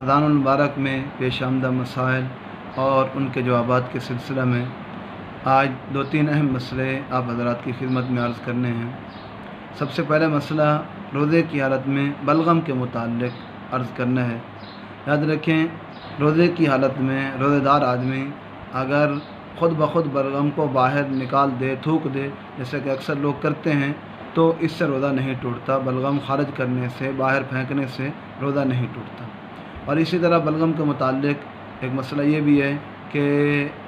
رمضان المبارک میں پیش آمدہ مسائل اور ان کے جوابات کے سلسلہ میں آج دو تین اہم مسئلے آپ حضرات کی خدمت میں عرض کرنے ہیں۔ سب سے پہلا مسئلہ روزے کی حالت میں بلغم کے متعلق عرض کرنا ہے۔ یاد رکھیں، روزے کی حالت میں روزہ دار آدمی اگر خود بخود بلغم کو باہر نکال دے، تھوک دے، جیسے کہ اکثر لوگ کرتے ہیں، تو اس سے روزہ نہیں ٹوٹتا۔ بلغم خارج کرنے سے، باہر پھینکنے سے روزہ نہیں ٹوٹتا۔ اور اسی طرح بلغم کے متعلق ایک مسئلہ یہ بھی ہے کہ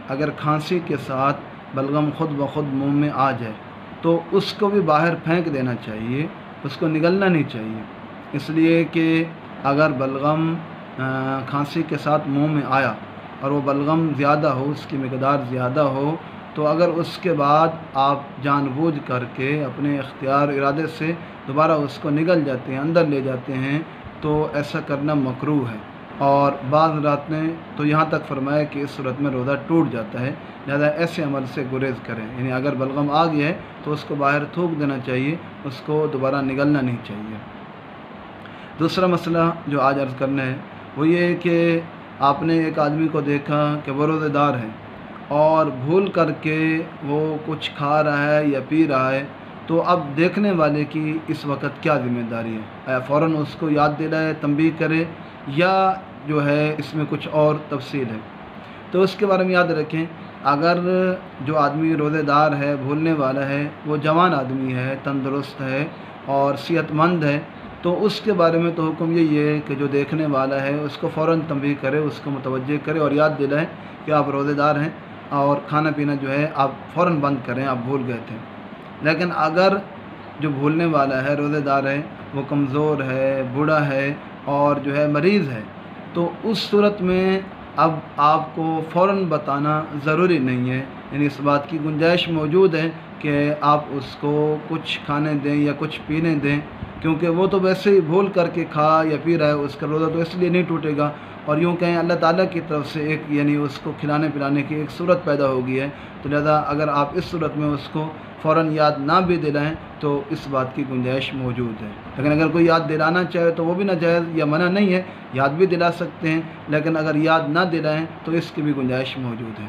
اگر کھانسی کے ساتھ بلغم خود بخود منہ میں آ جائے تو اس کو بھی باہر پھینک دینا چاہیے، اس کو نگلنا نہیں چاہیے، اس لیے کہ اگر بلغم کھانسی کے ساتھ منہ میں آیا اور وہ بلغم زیادہ ہو، اس کی مقدار زیادہ ہو، تو اگر اس کے بعد آپ جان بوجھ کر کے اپنے اختیار ارادے سے دوبارہ اس کو نگل جاتے ہیں، اندر لے جاتے ہیں، تو ایسا کرنا مکروہ ہے۔ اور بعض حضرات نے تو یہاں تک فرمایا کہ اس صورت میں روزہ ٹوٹ جاتا ہے، لہذا ایسے عمل سے گریز کریں، یعنی اگر بلغم آ گیا ہے تو اس کو باہر تھوک دینا چاہیے، اس کو دوبارہ نگلنا نہیں چاہیے۔ دوسرا مسئلہ جو آج عرض کرنا ہے وہ یہ ہے کہ آپ نے ایک آدمی کو دیکھا کہ وہ روزہ دار ہے اور بھول کر کے وہ کچھ کھا رہا ہے یا پی رہا ہے، تو اب دیکھنے والے کی اس وقت کیا ذمہ داری ہے؟ فوراً اس کو یاد دلائے، تنبیہ کرے، یا جو ہے اس میں کچھ اور تفصیل ہے؟ تو اس کے بارے میں یاد رکھیں، اگر جو آدمی روزے دار ہے، بھولنے والا ہے، وہ جوان آدمی ہے، تندرست ہے اور صحت مند ہے، تو اس کے بارے میں تو حکم یہی ہے کہ جو دیکھنے والا ہے اس کو فوراً تنبیہ کرے، اس کو متوجہ کرے اور یاد دلائے کہ آپ روزے دار ہیں اور کھانا پینا جو ہے آپ فوراً بند کریں، آپ بھول گئے تھے۔ لیکن اگر جو بھولنے والا ہے، روزے دار ہے، وہ کمزور ہے، بوڑھا ہے اور جو ہے مریض ہے، تو اس صورت میں اب آپ کو فوراً بتانا ضروری نہیں ہے، یعنی اس بات کی گنجائش موجود ہے کہ آپ اس کو کچھ کھانے دیں یا کچھ پینے دیں، کیونکہ وہ تو ویسے ہی بھول کر کے کھا یا پی رہا ہے، اس کا روزہ تو اس لیے نہیں ٹوٹے گا، اور یوں کہیں اللہ تعالیٰ کی طرف سے ایک یعنی اس کو کھلانے پلانے کی ایک صورت پیدا ہو گئی ہے، تو لہذا اگر آپ اس صورت میں اس کو فوراً یاد نہ بھی دلائیں تو اس بات کی گنجائش موجود ہے۔ لیکن اگر کوئی یاد دلانا چاہے تو وہ بھی ناجائز یا منع نہیں ہے، یاد بھی دلا سکتے ہیں، لیکن اگر یاد نہ دلائیں تو اس کی بھی گنجائش موجود ہے۔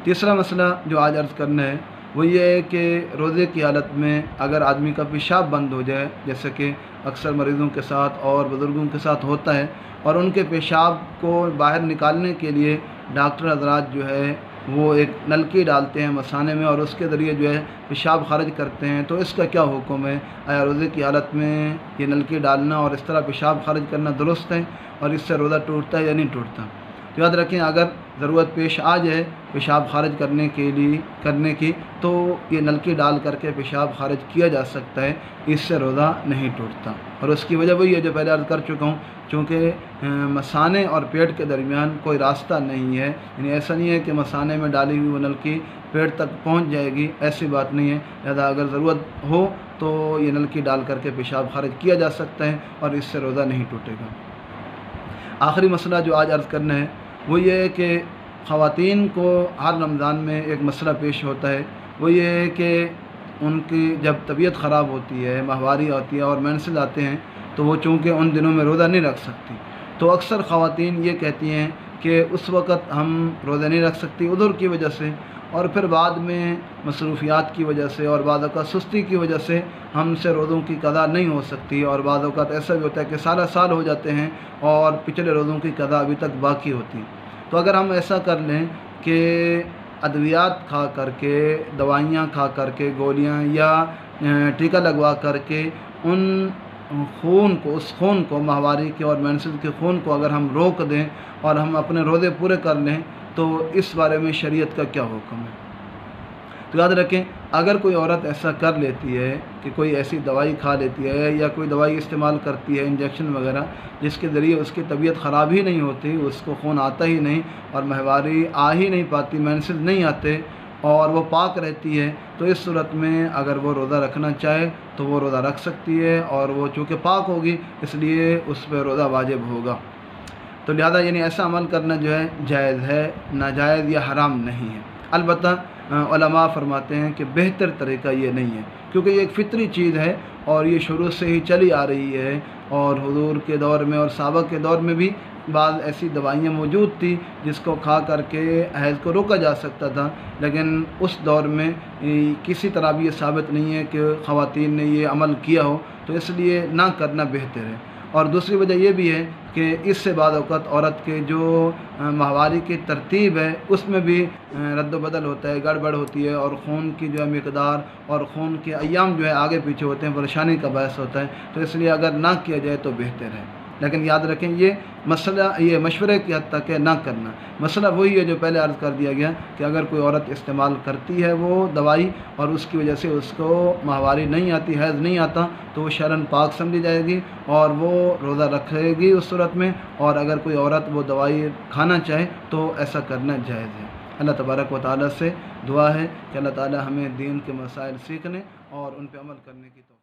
تیسرا مسئلہ جو آج عرض کرنا ہے وہ یہ ہے کہ روزے کی حالت میں اگر آدمی کا پیشاب بند ہو جائے، جیسے کہ اکثر مریضوں کے ساتھ اور بزرگوں کے ساتھ ہوتا ہے، اور ان کے پیشاب کو باہر نکالنے کے لیے ڈاکٹر حضرات جو ہے وہ ایک نلکی ڈالتے ہیں مثانے میں اور اس کے ذریعے جو ہے پیشاب خارج کرتے ہیں، تو اس کا کیا حکم ہے؟ آیا روزے کی حالت میں یہ نلکی ڈالنا اور اس طرح پیشاب خارج کرنا درست ہے اور اس سے روزہ ٹوٹتا ہے یا نہیں ٹوٹتا؟ تو یاد رکھیں، اگر ضرورت پیش آ جائے پیشاب خارج کرنے کی تو یہ نلکی ڈال کر کے پیشاب خارج کیا جا سکتا ہے، اس سے روزہ نہیں ٹوٹتا۔ اور اس کی وجہ وہی ہے جو پہلے عرض کر چکا ہوں، چونکہ مثانے اور پیٹ کے درمیان کوئی راستہ نہیں ہے، یعنی ایسا نہیں ہے کہ مثانے میں ڈالی ہوئی وہ نلکی پیٹ تک پہنچ جائے گی، ایسی بات نہیں ہے، لہذا اگر ضرورت ہو تو یہ نلکی ڈال کر کے پیشاب خارج کیا جا سکتا ہے اور اس سے روزہ نہیں ٹوٹے گا۔ آخری مسئلہ جو آج عرض کرنا ہے وہ یہ ہے کہ خواتین کو ہر رمضان میں ایک مسئلہ پیش ہوتا ہے، وہ یہ ہے کہ ان کی جب طبیعت خراب ہوتی ہے، ماہواری ہوتی ہے اور مینسز آتے ہیں، تو وہ چونکہ ان دنوں میں روزہ نہیں رکھ سکتی، تو اکثر خواتین یہ کہتی ہیں کہ اس وقت ہم روزہ نہیں رکھ سکتی عذر کی وجہ سے، اور پھر بعد میں مصروفیات کی وجہ سے اور بعض اوقات سستی کی وجہ سے ہم سے روزوں کی قضا نہیں ہو سکتی، اور بعض اوقات ایسا بھی ہوتا ہے کہ سارا سال ہو جاتے ہیں اور پچھلے روزوں کی قضا ابھی تک باقی ہوتی ہے۔ تو اگر ہم ایسا کر لیں کہ ادویات کھا کر کے، دوائیاں کھا کر کے، گولیاں یا ٹیکہ لگوا کر کے ان اس خون کو ماہواری کے اور مینسز کے خون کو اگر ہم روک دیں اور ہم اپنے روزے پورے کر لیں، تو اس بارے میں شریعت کا کیا حکم ہے؟ تو یاد رکھیں، اگر کوئی عورت ایسا کر لیتی ہے کہ کوئی ایسی دوائی کھا لیتی ہے یا کوئی دوائی استعمال کرتی ہے، انجیکشن وغیرہ، جس کے ذریعے اس کی طبیعت خراب ہی نہیں ہوتی، اس کو خون آتا ہی نہیں اور ماہواری آ ہی نہیں پاتی، مینسز نہیں آتے اور وہ پاک رہتی ہے، تو اس صورت میں اگر وہ روزہ رکھنا چاہے تو وہ روزہ رکھ سکتی ہے، اور وہ چونکہ پاک ہوگی اس لیے اس پہ روزہ واجب ہوگا۔ تو لہذا یعنی ایسا عمل کرنا جو ہے جائز ہے، ناجائز یا حرام نہیں ہے۔ البتہ علماء فرماتے ہیں کہ بہتر طریقہ یہ نہیں ہے، کیونکہ یہ ایک فطری چیز ہے اور یہ شروع سے ہی چلی آ رہی ہے، اور حضور کے دور میں اور صحابہ کے دور میں بھی بعض ایسی دوائیاں موجود تھی جس کو کھا کر کے حیض کو روکا جا سکتا تھا، لیکن اس دور میں کسی طرح بھی یہ ثابت نہیں ہے کہ خواتین نے یہ عمل کیا ہو، تو اس لیے نہ کرنا بہتر ہے۔ اور دوسری وجہ یہ بھی ہے کہ اس سے بعض اوقات عورت کے جو ماہواری کی ترتیب ہے اس میں بھی رد و بدل ہوتا ہے، گڑبڑ ہوتی ہے، اور خون کی جو ہے مقدار اور خون کے ایام جو ہے آگے پیچھے ہوتے ہیں، پریشانی کا باعث ہوتا ہے، تو اس لیے اگر نہ کیا جائے تو بہتر ہے۔ لیکن یاد رکھیں یہ مسئلہ یہ مشورے کی حد تک ہے، نہ کرنا۔ مسئلہ وہی ہے جو پہلے عرض کر دیا گیا کہ اگر کوئی عورت استعمال کرتی ہے وہ دوائی اور اس کی وجہ سے اس کو ماہواری نہیں آتی، حیض نہیں آتا، تو وہ شرعاً پاک سمجھی جائے گی اور وہ روزہ رکھے گی اس صورت میں، اور اگر کوئی عورت وہ دوائی کھانا چاہے تو ایسا کرنا جائز ہے۔ اللہ تبارک و تعالیٰ سے دعا ہے کہ اللہ تعالیٰ ہمیں دین کے مسائل سیکھنے اور ان پہ عمل کرنے کی توفیق